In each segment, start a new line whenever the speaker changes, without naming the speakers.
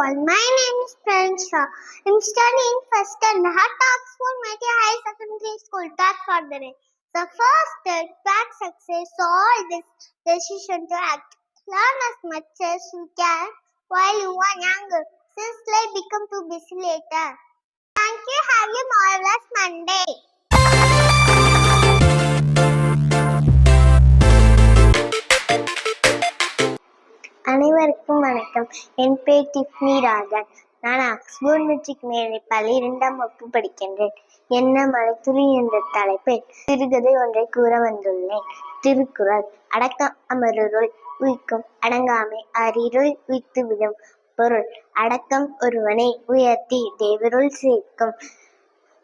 all. My name is Prancha. I'm studying first standard at Oxford Media High Secondary School, Tadfordere. The first step back success all this decision to act. Learn as much as you can while you are younger, since life become too busy later. Thank you. Have a marvelous Monday. அனைவருக்கும் வணக்கம். என் பேர் Tiffany Rajan. நான் Oxford matric மேல்நிலைப் பள்ளி 2ஆம் வகுப்பு படிக்கின்றேன். என்ன மழைத்துளி என்ற தலைப்பில் சிறுகதை ஒன்றை கூற வந்துள்ளேன். திருக்குறள். அடக்கம் அமருள் உய்க்கும் அடங்காமை அரிருள் உய்த்துவிடும். பொருள்: அடக்கம் ஒருவனை உயர்த்தி தேவருள் சேர்க்கும்.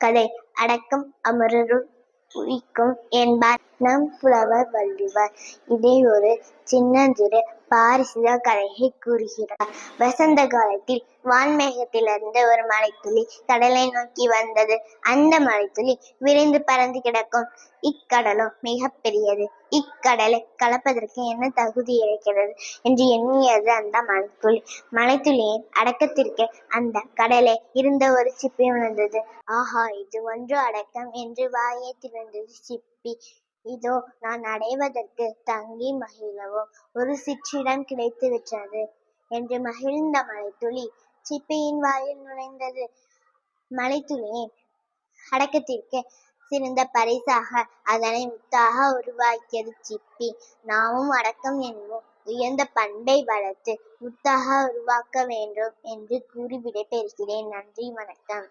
கதை: அடக்கம் அமருள் உய்க்கும் என்பார் நம் புலவர் வள்ளுவர். இதை ஒரு சின்னஞ்சிறு பாரசீக கதையை கூறுகிறார். வசந்த காலத்தில் வான்மேகத்திலிருந்து ஒரு மழைத்துளி கடலை நோக்கி வந்தது. அந்த மழைத்துளி விரைந்து பறந்து கிடக்கும். இக்கடலும் மிக பெரியது. இக்கடலை கலப்பதற்கு என்ன தகுதி இருக்கிறது என்று எண்ணியது அந்த மழைத்துளி. மழைத்துளியின் அடக்கத்திற்கு அந்த கடலை இருந்த ஒரு சிப்பி உணர்ந்தது. ஆஹா, இது ஒன்று அடக்கம் என்று வாயை திறந்தது சிப்பி. இதோ நான் அடைவதற்கு தங்கி மகிழவும் ஒரு சிற்றிடம் கிடைத்து விட்டது என்று மகிழ்ந்த மழைத்துளி சிப்பியின் வாயில் நுழைந்தது. மழைத்துளியின் அடக்கத்திற்கு சிறந்த பரிசாக அதனை முத்தாக உருவாக்கியது சிப்பி. நாமும் அடக்கம் என்னும் உயர்ந்த பண்பை வளர்த்து முத்தாக உருவாக்க வேண்டும் என்று கூறி விடைபெறுகிறேன். நன்றி, வணக்கம்.